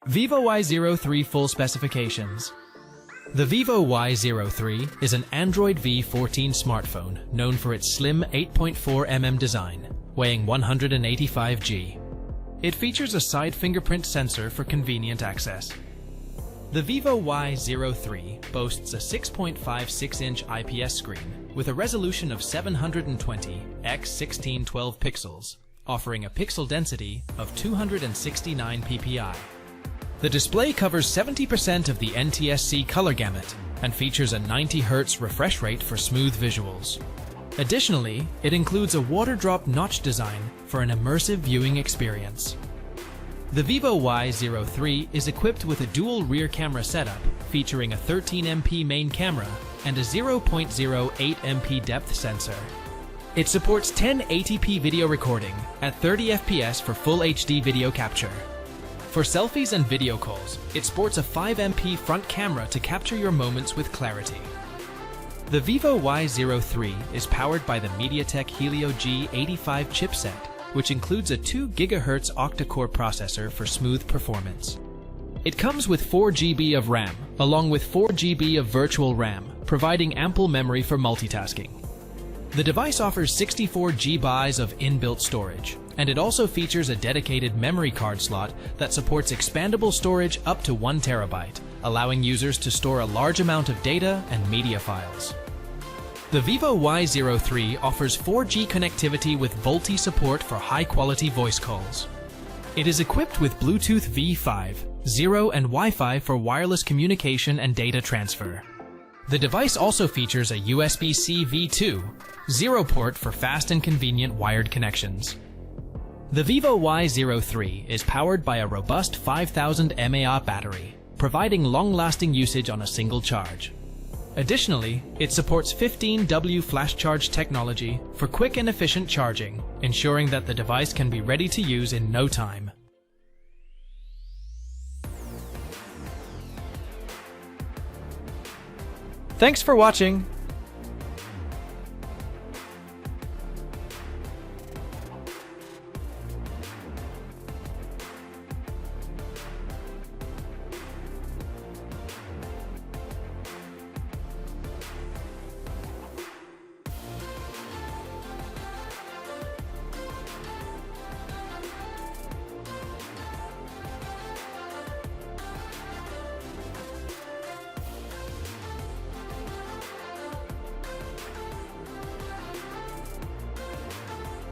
Vivo Y03 full specifications. The Vivo Y03 is an Android V14 smartphone known for its slim 8.4mm design, weighing 185 g. It features a side fingerprint sensor for convenient access. The Vivo Y03 boasts a 6.56-inch IPS screen with a resolution of 720 x 1612 pixels, offering a pixel density of 269 ppi. The display covers 70% of the NTSC color gamut and features a 90 Hz refresh rate for smooth visuals. Additionally, it includes a water drop notch design for an immersive viewing experience. The Vivo Y03 is equipped with a dual rear camera setup featuring a 13MP main camera and a 0.08MP depth sensor. It supports 1080p video recording at 30 FPS for full HD video capture. For selfies and video calls, it sports a 5MP front camera to capture your moments with clarity. The Vivo Y03 is powered by the MediaTek Helio G85 chipset, which includes a 2 GHz octa-core processor for smooth performance. It comes with 4 GB of RAM, along with 4 GB of virtual RAM, providing ample memory for multitasking. The device offers 64 GB of inbuilt storage, and it also features a dedicated memory card slot that supports expandable storage up to 1 TB, allowing users to store a large amount of data and media files. The Vivo Y03 offers 4G connectivity with VoLTE support for high-quality voice calls. It is equipped with Bluetooth V5.0 and Wi-Fi for wireless communication and data transfer. The device also features a USB-C V2.0 port for fast and convenient wired connections. The Vivo Y03 is powered by a robust 5000 mAh battery, providing long-lasting usage on a single charge. Additionally, it supports 15W flash charge technology for quick and efficient charging, ensuring that the device can be ready to use in no time. Thanks for watching.